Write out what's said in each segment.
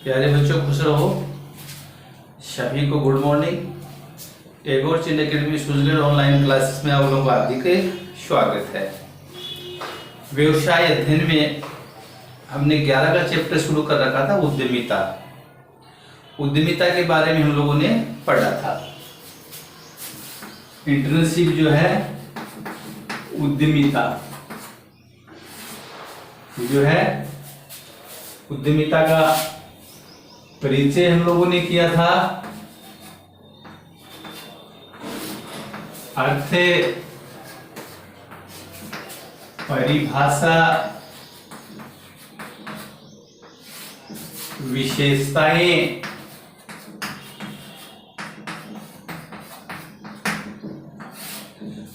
प्यारे बच्चों, खुश रहो। सभी को गुड मॉर्निंग। टैगोर चिन्ह अकेडमी स्विट्जरलैंड ऑनलाइन क्लासेस में आप लोगों का हार्दिक स्वागत है। व्यवसाय अध्ययन में हमने 11 का चैप्टर शुरू कर रखा था, उद्यमिता। उद्यमिता के बारे में हम लोगों ने पढ़ा था। इंटर्नशिप जो है उद्यमिता जो है उद्यमिता का परिचय हम लोगों ने किया था। अर्थ, परिभाषा, विशेषताएं,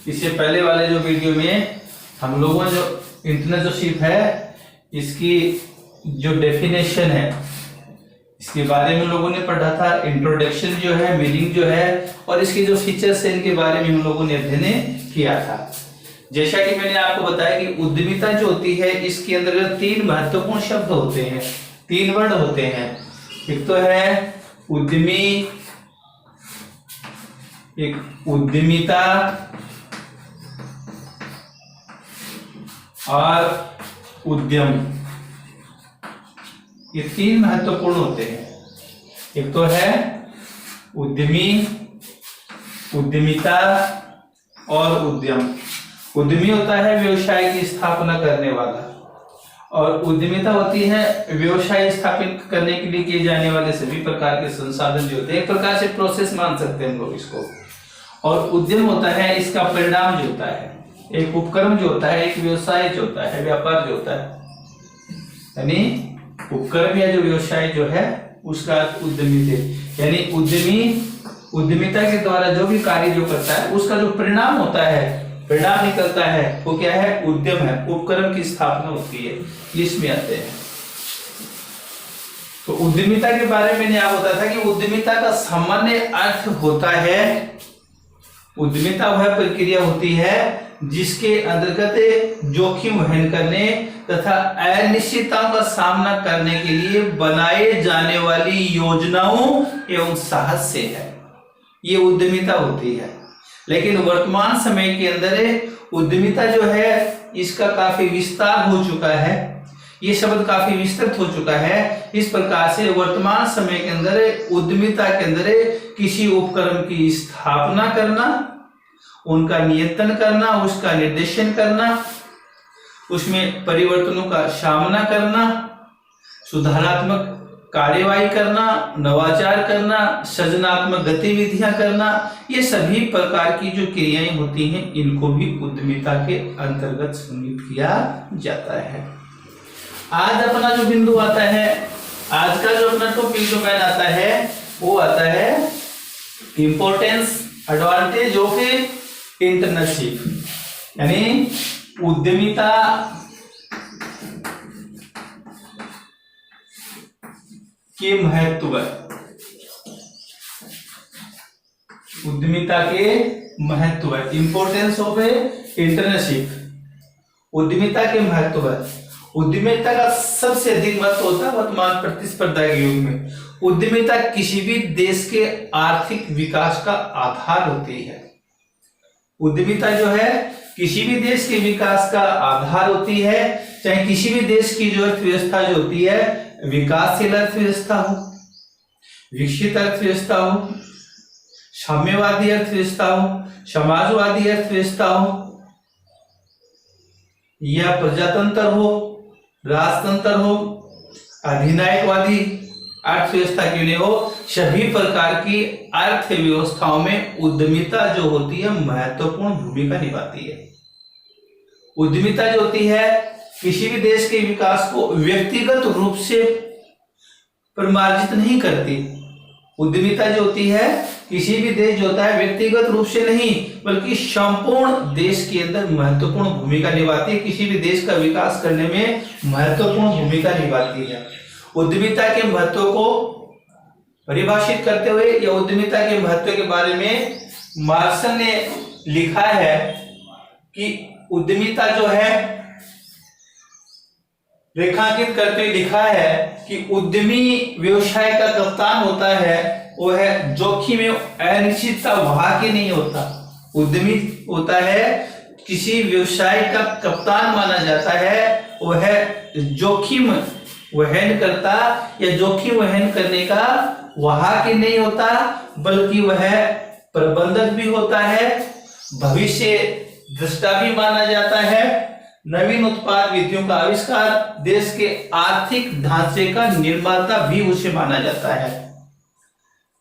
इससे पहले वाले जो वीडियो में हम लोगों ने जो इंटर्नशिप है इसकी जो डेफिनेशन है इसके बारे में हम लोगों ने पढ़ा था। इंट्रोडक्शन जो है, मीनिंग जो है और इसके जो फीचर्स है इनके बारे में हम लोगों ने अध्ययन किया था। जैसा कि मैंने आपको बताया कि उद्यमिता जो होती है इसके अंदर 3 महत्वपूर्ण शब्द होते हैं, 3 वर्ड होते हैं। एक तो है उद्यमी, एक उद्यमिता और उद्यम। ये 3 महत्वपूर्ण होते हैं। एक तो है उद्यमी, उद्यमिता और उद्यम। उद्यमी होता है व्यवसाय की स्थापना करने वाला और उद्यमिता होती है व्यवसाय स्थापित करने के लिए किए जाने वाले सभी प्रकार के संसाधन जो होते हैं। एक प्रकार से प्रोसेस मान सकते हैं हम लोग इसको। और उद्यम होता है इसका परिणाम जो होता है, एक उपक्रम जो होता है, एक व्यवसाय जो होता है, व्यापार जो होता है, यानी उपक्रम या जो व्यवसाय जो है उसका उद्यमी थे। यानी उद्यमी उद्यमिता के द्वारा जो भी कार्य जो करता है उसका जो परिणाम होता है, परिणाम निकलता है, वो क्या है? उद्यम है। उपक्रम की स्थापना होती है, इसमें आते हैं। तो उद्यमिता के बारे में मैंने आपको बताया था कि उद्यमिता का सामान्य अर्थ होता है, उद्यमिता वह प्रक्रिया होती है जिसके अंतर्गत जोखिम वहन करने तथा अनिश्चितताओं का सामना करने के लिए बनाए जाने वाली योजनाओं एवं साहस से है, ये उद्यमिता होती है। लेकिन वर्तमान समय के अंदर उद्यमिता जो है इसका काफी विस्तार हो चुका है, ये शब्द काफी विस्तृत हो चुका है। इस प्रकार से वर्तमान समय के अंदर उद्यमिता के अंदर किसी उपक्रम की स्थापना करना, उनका नियंत्रण करना, उसका निर्देशन करना, उसमें परिवर्तनों का सामना करना, सुधारात्मक कार्यवाही करना, नवाचार करना, सृजनात्मक गतिविधियां करना, ये सभी प्रकार की जो क्रियाएं होती हैं इनको भी उद्यमिता के अंतर्गत सम्मिलित किया जाता है। आज अपना जो बिंदु आता है, आज का जो अपना टॉपिक जो मैन आता है वो आता है इंपॉर्टेंस, एडवांटेज ऑफ इंटर्नशिप, यानी उद्यमिता के महत्व, उद्यमिता के महत्व, इंपॉर्टेंस ऑफ इंटर्नशिप, उद्यमिता के महत्व। उद्यमिता का सबसे अधिक महत्व होता है वर्तमान प्रतिस्पर्धा के युग में। उद्यमिता किसी भी देश के आर्थिक विकास का आधार होती है। उद्यमिता जो है किसी भी देश के विकास का आधार होती है, चाहे किसी भी देश की जो अर्थव्यवस्था जो होती है विकासशील अर्थव्यवस्था हो, विकसित अर्थव्यवस्था हो, साम्यवादी अर्थव्यवस्था हो, समाजवादी अर्थव्यवस्था हो या प्रजातंत्र हो, राजतंत्र हो, अधिनायकवादी अर्थव्यवस्था क्यों नहीं हो, सभी प्रकार की अर्थव्यवस्थाओं में उद्यमिता जो होती है महत्वपूर्ण भूमिका निभाती है। उद्यमिता जो होती है किसी भी देश के विकास को व्यक्तिगत रूप से परिमार्जित नहीं करती। उद्यमिता जो होती है किसी भी देश जो होता है व्यक्तिगत रूप से नहीं बल्कि संपूर्ण देश के अंदर महत्वपूर्ण भूमिका निभाती है, किसी भी देश का विकास करने में महत्वपूर्ण भूमिका निभाती है। उद्यमिता के महत्व को परिभाषित करते हुए या उद्यमिता के महत्व के बारे में मार्क्स ने लिखा है कि उद्यमिता जो है रेखांकित करते हुए लिखा है कि उद्यमी व्यवसाय का कप्तान होता है वो है जोखिम एवं अनिश्चितता वहां के नहीं होता। उद्यमी होता है किसी व्यवसाय का कप्तान माना जाता है, वो है जोखिम वहन करता या जोखिम वहन करने का वहां के नहीं होता, बल्कि वह प्रबंधक भी होता है, भविष्य दृष्टा भी माना जाता है, नवीन उत्पाद विधियों का आविष्कार, देश के आर्थिक ढांचे का निर्माता भी उसे माना जाता है।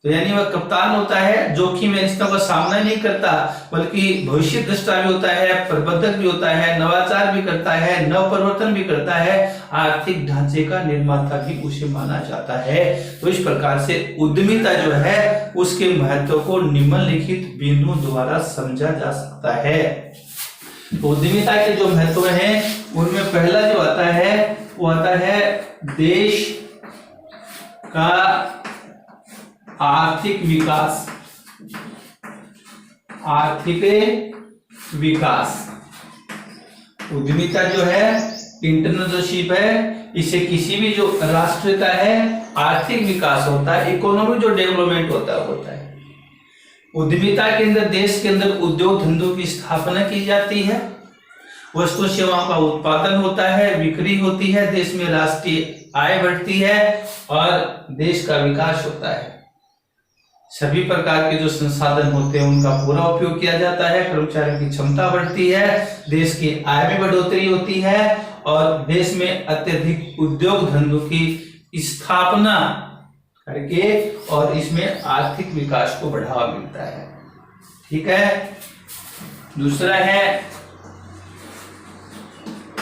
तो यानी वह कप्तान होता है, जोखिम अनिश्चितता का सामना नहीं करता, बल्कि भविष्य दृष्टा भी होता है, प्रबंधक भी होता है, नवाचार भी करता है, नव परिवर्तन भी करता है, आर्थिक ढांचे का निर्माता भी उसे माना जाता है। तो इस प्रकार से उद्यमिता जो है उसके महत्व को निम्नलिखित बिंदुओं द्वारा समझा जा सकता है। तो उद्यमिता के जो महत्व हैं उनमें पहला जो आता है वो आता है देश का आर्थिक विकास। आर्थिक विकास, उद्यमिता जो है इंटरप्रेन्योरशिप है, इससे किसी भी जो राष्ट्र का है आर्थिक विकास होता है, इकोनॉमिक जो डेवलपमेंट होता है। उद्यमिता के अंदर देश के अंदर उद्योग धंधों की स्थापना की जाती है, वस्तु सेवाओं का उत्पादन होता है, बिक्री होती है, देश में राष्ट्रीय आय बढ़ती है और देश का विकास होता है। सभी प्रकार के जो संसाधन होते हैं उनका पूरा उपयोग किया जाता है, कर्मचारियों की क्षमता बढ़ती है, देश की आय में बढ़ोतरी होती है और देश में अत्यधिक उद्योग धंधों की स्थापना करके और इसमें आर्थिक विकास को बढ़ावा मिलता है। ठीक है। दूसरा है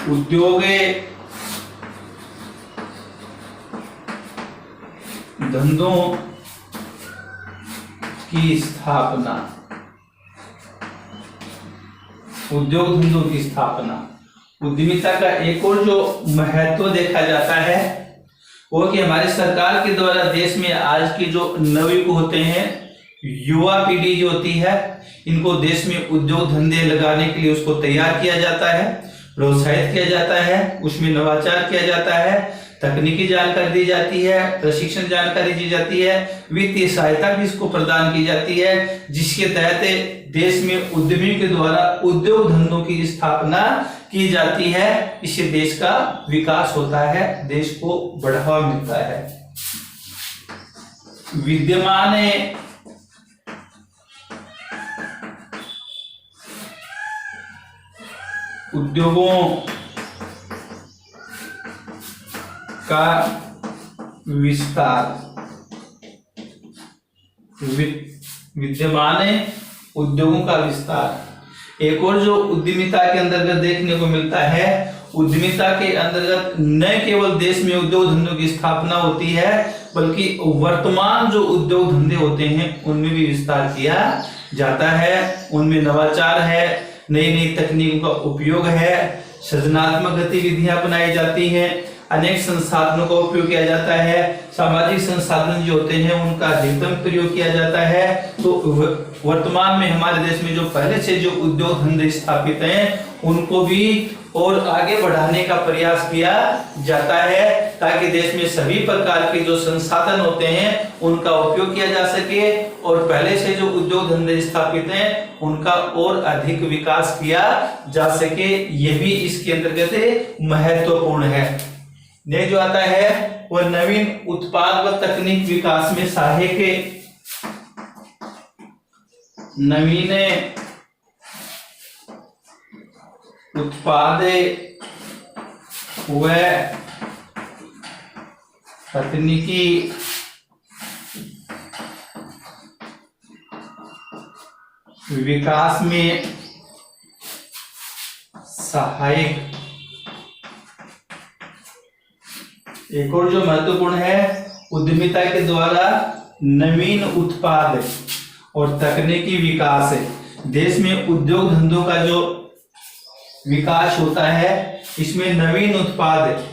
उद्योग धंधों की स्थापना। उद्योग धंधों की स्थापना, उद्यमिता का एक और जो महत्व देखा जाता है वो कि हमारी सरकार के द्वारा देश में आज की जो नवयुवक होते हैं, युवा पीढ़ी जो होती है, इनको देश में उद्योग धंधे लगाने के लिए उसको तैयार किया जाता है, प्रोत्साहित किया जाता है, उसमें नवाचार किया जाता है, तकनीकी जानकारी दी जाती है, प्रशिक्षण जानकारी दी जाती है, वित्तीय सहायता भी इसको प्रदान की जाती है, जिसके तहत देश में उद्यमियों के द्वारा उद्योग धंधों की स्थापना की जाती है। इससे देश का विकास होता है, देश को बढ़ावा मिलता है। विद्यमान उद्योगों का विस्तार, विद्यमान उद्योगों का विस्तार। एक और जो उद्यमिता के अंतर्गत देखने को मिलता है, उद्यमिता के अंतर्गत न केवल देश में उद्योग धंधों की स्थापना होती है, बल्कि वर्तमान जो उद्योग धंधे होते हैं उनमें भी विस्तार किया जाता है। उनमें नवाचार है, नई नई तकनीकों का उपयोग है, सृजनात्मक गतिविधियां अपनाई जाती हैं, अनेक संसाधनों का उपयोग किया जाता है, सामाजिक संसाधन जो होते हैं उनका अधिकतम प्रयोग किया जाता है। तो वर्तमान में हमारे देश में जो पहले से जो उद्योग धंधे स्थापित हैं उनको भी और आगे बढ़ाने का प्रयास किया जाता है, ताकि देश में सभी प्रकार के जो संसाधन होते हैं उनका उपयोग किया जा सके और पहले से जो उद्योग धंधे स्थापित हैं उनका और अधिक विकास किया जा सके। यह भी इसके अंतर्गत महत्वपूर्ण है। ने जो आता है वह नवीन उत्पाद व तकनीक विकास में सहायक नवीन उत्पाद व तकनीकी विकास में सहायक। एक और जो महत्वपूर्ण है, उद्यमिता के द्वारा नवीन उत्पाद और तकनीकी विकास है। देश में उद्योग धंधों का जो विकास होता है इसमें नवीन उत्पाद,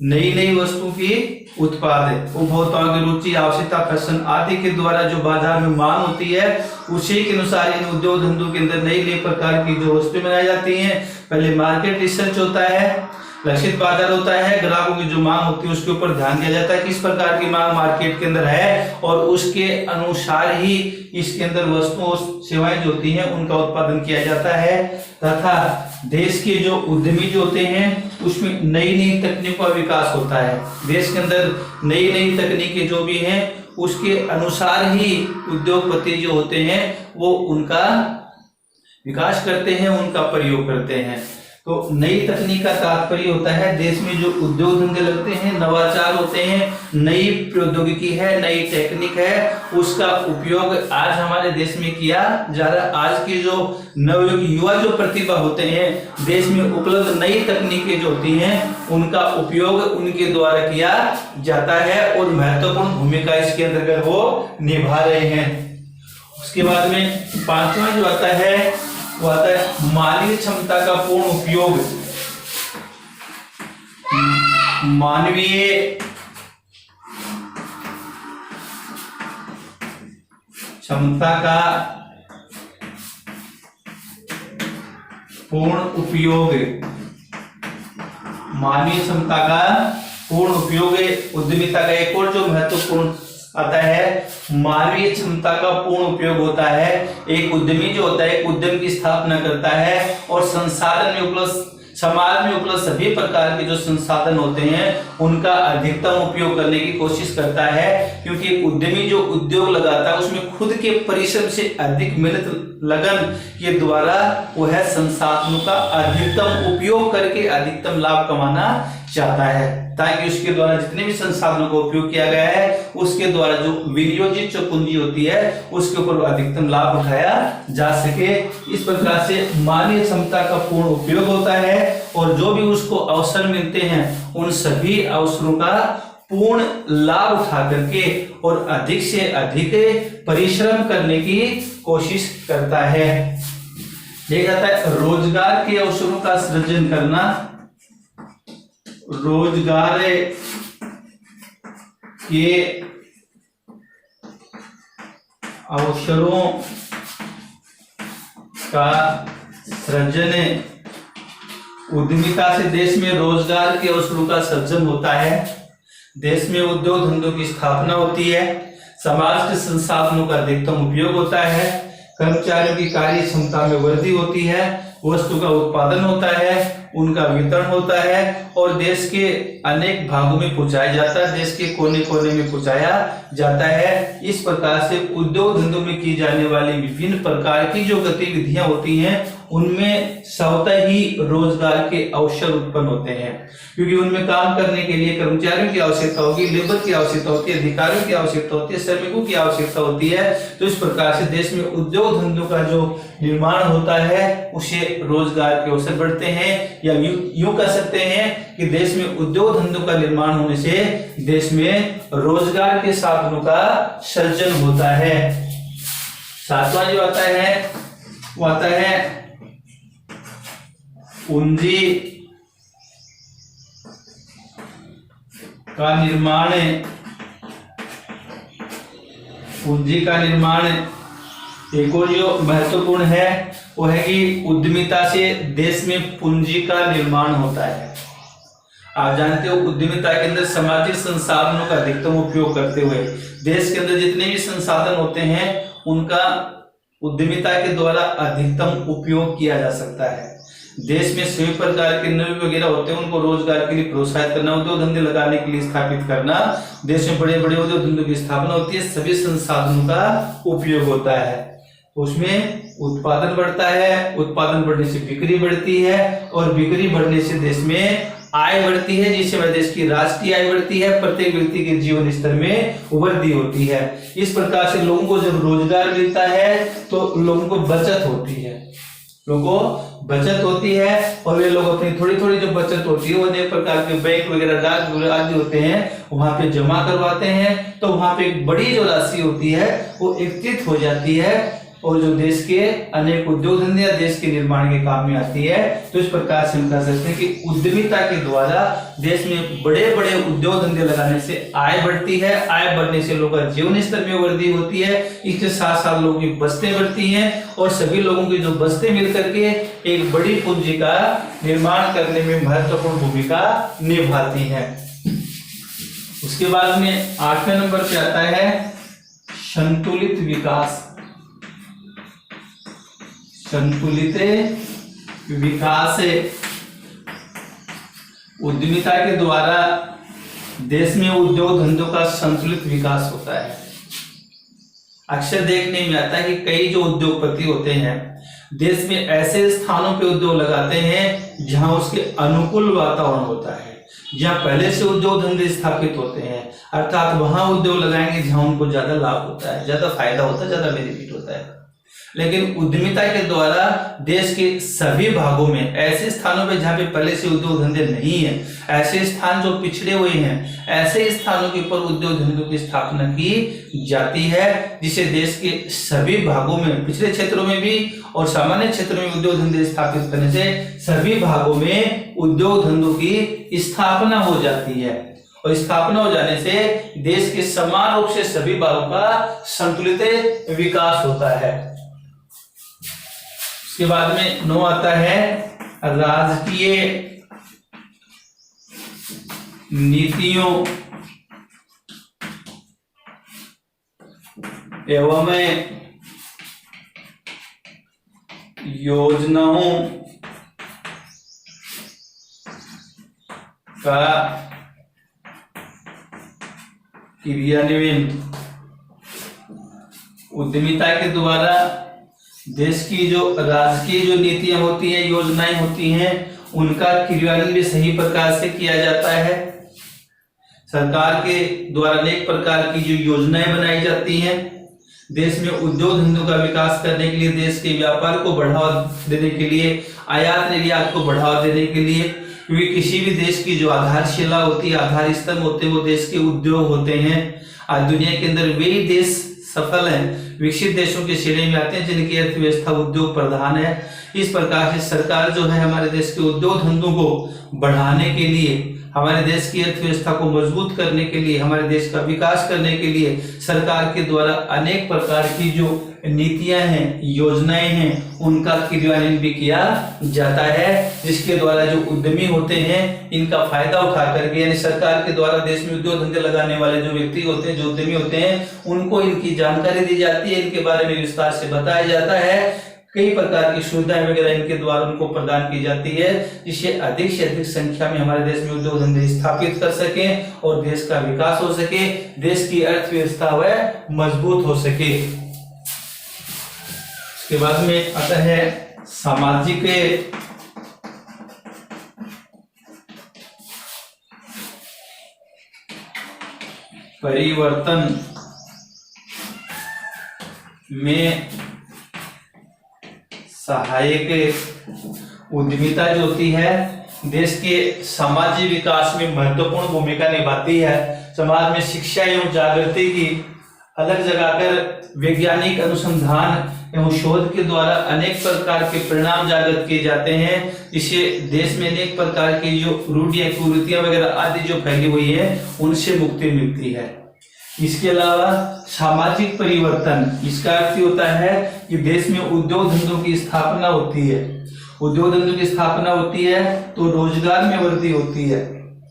नई नई वस्तु की उत्पाद, उपभोक्ताओं की रुचि, आवश्यकता, फैशन आदि के द्वारा जो बाजार में मांग होती है उसी के अनुसार इन उद्योग धंधों के अंदर नई नई प्रकार की जो वस्तुएं बनाई जाती हैं। पहले मार्केट रिसर्च होता है, लक्षित बाजार होता है, ग्राहकों की जो मांग होती है उसके ऊपर ध्यान दिया जाता है, किस प्रकार की मांग मार्केट के अंदर है और उसके अनुसार ही इसके अंदर वस्तुएं और सेवाएं जो होती हैं उनका उत्पादन किया जाता है। तथा देश के जो उद्यमी जो होते हैं उसमें नई नई तकनीकों का विकास होता है। देश के अंदर नई नई तकनीकें जो भी हैं उसके अनुसार ही उद्योगपति जो होते हैं वो उनका विकास करते हैं, उनका प्रयोग करते हैं। तो नई तकनीक का तात्पर्य होता है देश में जो उद्योग धंधे लगते हैं, नवाचार होते हैं, नई प्रौद्योगिकी है, नई टेक्निक है, उसका उपयोग आज हमारे देश में किया जा रहा है। आज के जो नवयुग युवा जो प्रतिभा होते हैं, देश में उपलब्ध नई तकनीकें जो होती हैं उनका उपयोग उनके द्वारा किया जाता है और महत्वपूर्ण भूमिका इसके अंतर्गत वो निभा रहे हैं। उसके बाद में पांचवा जो आता है वो आता है मानवीय क्षमता का पूर्ण उपयोग। मानवीय क्षमता का पूर्ण उपयोग, मानवीय क्षमता का पूर्ण उपयोग उद्यमिता का एक और जो महत्वपूर्ण आता है मानवीय क्षमता का पूर्ण उपयोग होता है। एक उद्यमी जो होता है उद्यम की स्थापना करता है और संसाधन में उपलब्ध समाज में उपलब्ध सभी प्रकार के जो संसाधन होते हैं उनका अधिकतम उपयोग करने की कोशिश करता है, क्योंकि उद्यमी जो उद्योग लगाता है उसमें खुद के परिश्रम से अधिक मेहनत लगन के द्वारा वह संसाधनों का अधिकतम उपयोग करके अधिकतम लाभ कमाना चाहता है, ताकि उसके द्वारा जितने भी संसाधनों का उपयोग किया गया है उसके द्वारा जो विनियोजित जो पूंजी होती है उसके ऊपर अधिकतम लाभ उठाया जा सके। इस प्रकार से मानवीय क्षमता का पूर्ण उपयोग होता है और जो भी उसको अवसर मिलते हैं उन सभी अवसरों का पूर्ण लाभ उठा करके और अधिक से अधिक परिश्रम करने की कोशिश करता है। देखा जाता है रोजगार के अवसरों का सृजन करना, रोजगार के अवसरों का सृजन, उद्यमिता से देश में रोजगार के अवसरों का सृजन होता है, देश में उद्योग धंधों की स्थापना होती है, समाज के संसाधनों का अधिकतम उपयोग होता है, कर्मचारियों की कार्य क्षमता में वृद्धि होती है, वस्तु का उत्पादन होता है, उनका वितरण होता है और देश के अनेक भागों में पहुंचाया जाता है, देश के कोने कोने में पहुंचाया जाता है। इस प्रकार से उद्योग धंधों में की जाने वाली विभिन्न प्रकार की जो गतिविधियां होती हैं उनमें स्वतः ही रोजगार के अवसर उत्पन्न होते हैं, क्योंकि उनमें काम करने के लिए कर्मचारियों की आवश्यकता होगी, लेबर की आवश्यकता होती है, अधिकारियों की आवश्यकता होती है, श्रमिकों की आवश्यकता होती है। तो इस प्रकार से देश में उद्योग धंधों का जो निर्माण होता है उसे रोजगार के अवसर बढ़ते हैं, या यूं कह सकते हैं कि देश में उद्योग धंधों का निर्माण होने से देश में रोजगार के साधनों का सृजन होता है। सातवां जो आता है वो आता है पूंजी का निर्माण। पूंजी का निर्माण एक और जो महत्वपूर्ण है वो है कि उद्यमिता से देश में पूंजी का निर्माण होता है। आप जानते हो उद्यमिता के अंदर सामाजिक संसाधनों का अधिकतम उपयोग करते हुए देश के अंदर जितने भी संसाधन होते हैं उनका उद्यमिता के द्वारा अधिकतम उपयोग किया जा सकता है। देश में सभी प्रकार के नवी वगैरह होते हैं उनको रोजगार के लिए प्रोत्साहित करना, उद्योग धंधे लगाने के लिए स्थापित करना, देश में बड़े बड़े उद्योग धंधों की स्थापना होती है, सभी संसाधनों का उपयोग होता है, उसमें उत्पादन बढ़ता है, उत्पादन बढ़ने से बिक्री बढ़ती है और बिक्री बढ़ने से देश में आय बढ़ती है, जिससे हमारे देश की राष्ट्रीय आय बढ़ती है, प्रत्येक व्यक्ति के जीवन स्तर में वृद्धि होती है। इस प्रकार से लोगों को जब रोजगार मिलता है तो लोगों को बचत होती है, लोगों को बचत होती है और वे लोग अपनी थोड़ी थोड़ी जो बचत होती है वो अनेक प्रकार के बैंक वगैरह डाक आदि होते हैं वहां पे जमा करवाते हैं, तो वहां पे एक बड़ी जो राशि होती है वो एकत्रित हो जाती है और जो देश के अनेक उद्योग धंधे या देश के निर्माण के काम में आती है। तो इस प्रकार से हम कह सकते हैं कि उद्यमिता के द्वारा देश में बड़े बड़े उद्योग धंधे लगाने से आय बढ़ती है, आय बढ़ने से लोगों का जीवन स्तर में वृद्धि होती है, इसके साथ साथ लोगों की बस्तें बढ़ती हैं और सभी लोगों की जो बस्तें मिलकर के एक बड़ी पूंजी का निर्माण करने में महत्वपूर्ण भूमिका निभाती है। उसके बाद में 8वें नंबर पे आता है संतुलित विकास। संतुलित विकास उद्यमिता के द्वारा देश में उद्योग धंधों का संतुलित विकास होता है। अक्सर देखने में आता है कि कई जो उद्योगपति होते हैं देश में ऐसे स्थानों पे उद्योग लगाते हैं जहां उसके अनुकूल वातावरण होता है, जहां पहले से उद्योग धंधे स्थापित होते हैं, अर्थात वहां उद्योग लगाएंगे जहां उनको ज्यादा लाभ होता है, ज्यादा फायदा होता है, ज्यादा बेनिफिट होता है। लेकिन उद्यमिता के द्वारा देश के सभी भागों में ऐसे स्थानों पे जहां पे पहले से उद्योग धंधे नहीं है, ऐसे स्थान जो पिछड़े हुए हैं, ऐसे स्थानों के ऊपर उद्योग धंधों की स्थापना की जाती है, जिसे देश के सभी भागों में, पिछड़े क्षेत्रों में भी और सामान्य क्षेत्रों में उद्योग धंधे स्थापित करने से सभी भागों में उद्योग धंधों की स्थापना हो जाती है और स्थापना हो जाने से देश के समान रूप से सभी भागों का संतुलित विकास होता है। उसके बाद में 9 आता है राजकीय नीतियों एवं योजनाओं का क्रियान्वयन। उद्यमिता के द्वारा देश की जो राजकीय जो नीतियां होती हैं, योजनाएं होती हैं, उनका क्रियान्वयन भी सही प्रकार से किया जाता है। सरकार के द्वारा अनेक प्रकार की जो योजनाएं बनाई जाती हैं देश में उद्योग धंधों का विकास करने के लिए, देश के व्यापार को बढ़ावा देने के लिए, आयात निर्यात को बढ़ावा देने के लिए, क्योंकि किसी भी देश की जो आधारशिला होती है, आधार स्तंभ होते हैं, वो देश के उद्योग होते हैं। आज दुनिया के अंदर वही देश सफल हैं, विकसित देशों के श्रेणी में आते हैं जिनकी अर्थव्यवस्था उद्योग प्रधान है। इस प्रकार से सरकार जो है हमारे देश के उद्योग धंधों को बढ़ाने के लिए, हमारे देश की अर्थव्यवस्था को मजबूत करने के लिए, हमारे देश का विकास करने के लिए सरकार के द्वारा अनेक प्रकार की जो नीतियां हैं, योजनाएं हैं, उनका क्रियान्वयन भी किया जाता है, जिसके द्वारा जो उद्यमी होते हैं इनका फायदा उठा करके, यानी सरकार के द्वारा देश में उद्योग धंधे लगाने वाले जो व्यक्ति होते हैं, जो उद्यमी होते हैं, उनको इनकी जानकारी दी जाती है, इनके बारे में विस्तार से बताया जाता है, कई प्रकार की सुविधाएं वगैरह इनके द्वारा उनको प्रदान की जाती है, जिससे अधिक से अधिक संख्या में हमारे देश में उद्योग धंधे स्थापित कर सके और देश का विकास हो सके, देश की अर्थव्यवस्था वह मजबूत हो सके। उसके बाद में आता है सामाजिक परिवर्तन में सहायक। उद्यमिता जो होती है देश के सामाजिक विकास में महत्वपूर्ण भूमिका निभाती है। समाज में शिक्षा एवं जागृति की अलग जगाकर वैज्ञानिक अनुसंधान एवं शोध के द्वारा अनेक प्रकार के परिणाम जागृत किए जाते हैं, इससे देश में अनेक प्रकार की जो रूढ़ियां, कुरीतियां वगैरह आदि जो फैली हुई है उनसे मुक्ति मिलती है। इसके अलावा सामाजिक परिवर्तन, इसका अर्थ होता है कि देश में उद्योग धंधों की स्थापना होती है। उद्योग धंधों की स्थापना होती है तो रोजगार में वृद्धि होती है,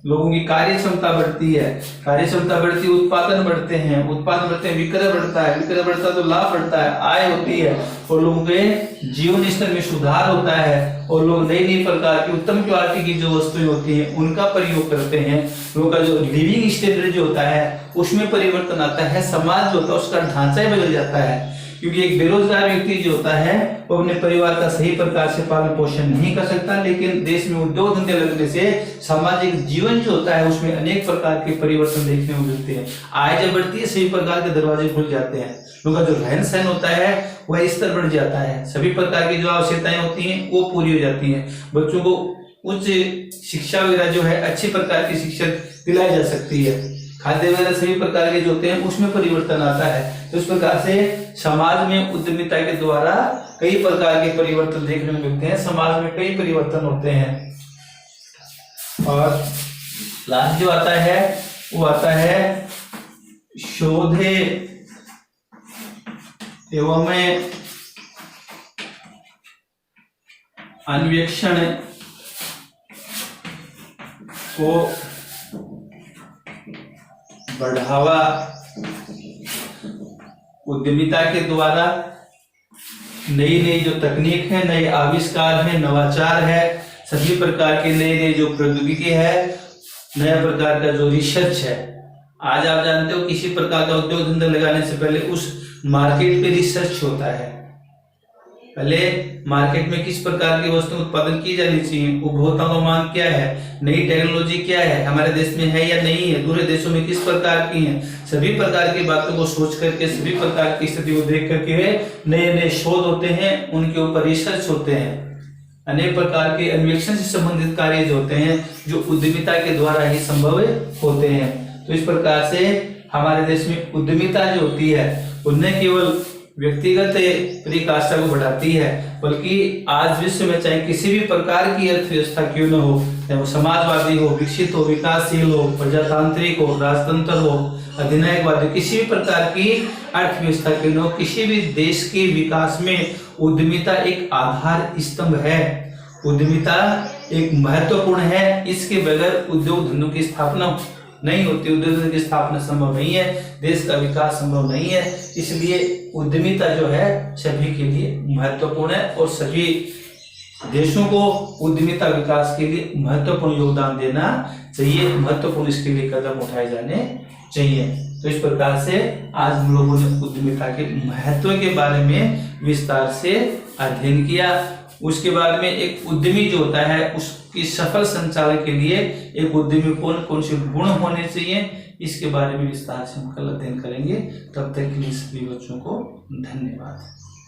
लोगों की कार्य क्षमता बढ़ती है, कार्य क्षमता बढ़ती है, उत्पादन बढ़ते हैं, उत्पादन बढ़ते हैं, विक्रय बढ़ता है, विक्रय बढ़ता है तो लाभ बढ़ता है, आय होती है और लोगों के जीवन स्तर में सुधार होता है और लोग नई नई प्रकार की उत्तम क्वालिटी की जो वस्तुएं होती हैं उनका प्रयोग करते हैं। लोगों का जो लिविंग स्टैंडर्ड जो होता है उसमें परिवर्तन आता है, समाज जो होता है उसका ढांचा ही बदल जाता है, क्योंकि एक बेरोजगार व्यक्ति जो होता है वो अपने परिवार का सही प्रकार से पालन पोषण नहीं कर सकता, लेकिन देश में उद्योग धंधे लगने से सामाजिक जीवन जो होता है उसमें अनेक प्रकार के परिवर्तन देखने को मिलते हैं। आय जब बढ़ती है सभी प्रकार के दरवाजे खुल जाते हैं, लोगों का जो रहन सहन होता है वह स्तर बढ़ जाता है, सभी प्रकार की जो आवश्यकताएं होती हैं वो पूरी हो जाती हैं, बच्चों को उच्च शिक्षा वगैरह जो है अच्छी प्रकार की शिक्षा दिलाई जा सकती है। खाद्य वगैरह सभी प्रकार के जो होते हैं उसमें परिवर्तन आता है। तो इस प्रकार से समाज में उद्यमिता के द्वारा कई प्रकार के परिवर्तन देखने को मिलते हैं, समाज में कई परिवर्तन होते हैं। और लास्ट जो आता है वो आता है शोधे एवं अन्वेषण को बढ़ावा। उद्यमिता के द्वारा नई नई जो तकनीक है, नए आविष्कार है, नवाचार है, सभी प्रकार के नए नए जो प्रौद्योगिकी है, नया प्रकार का जो रिसर्च है। आज आप जानते हो किसी प्रकार का उद्योग धंधा लगाने से पहले उस मार्केट पे रिसर्च होता है। पहले मार्केट में किस प्रकार की वस्तु उत्पादन की जानी चाहिए, उपभोक्ताओं का मांग क्या है, नई टेक्नोलॉजी क्या है, हमारे देश में है या नहीं है, दूसरे देशों में किस प्रकार की है, सभी प्रकार की बातों को सोच करके, सभी प्रकार की स्थिति को देख करके नए नए शोध होते हैं, उनके ऊपर रिसर्च होते हैं। अनेक प्रकार के अन्वेषण से संबंधित कार्य जो होते हैं जो उद्यमिता के द्वारा ही संभव होते हैं। तो इस प्रकार से हमारे देश में उद्यमिता जो होती है उन्हें केवल व्यक्तिगत परिकाष्ठा को बढ़ाती है, बल्कि आज विश्व में चाहे किसी भी प्रकार की अर्थव्यवस्था क्यों न हो, चाहे वो समाजवादी हो, विकसित हो, विकासशील हो, प्रजातांत्रिक हो, राजतंत्र हो, अधिनायकवादी, किसी भी प्रकार की अर्थव्यवस्था क्यों न हो, किसी भी देश के विकास में उद्यमिता एक आधार स्तंभ है। उद्यमिता एक महत्वपूर्ण है, इसके बगैर उद्योग धंधों की स्थापना नहीं होती, उद्योग की स्थापना संभव नहीं है, देश का विकास संभव नहीं है। इसलिए उद्यमिता जो है सभी के लिए महत्वपूर्ण है और सभी देशों को उद्यमिता विकास के लिए महत्वपूर्ण योगदान देना चाहिए, महत्वपूर्ण इसके लिए कदम उठाए जाने चाहिए। तो इस प्रकार से आज हम लोगों ने उद्यमिता के महत्व के बारे में विस्तार से अध्ययन किया। उसके बाद में एक उद्यमी जो होता है उसकी सफल संचालन के लिए एक उद्यमी कौन से गुण होने चाहिए, इसके बारे में विस्तार से हम कल अध्ययन करेंगे। तब तक के लिए सभी बच्चों को धन्यवाद।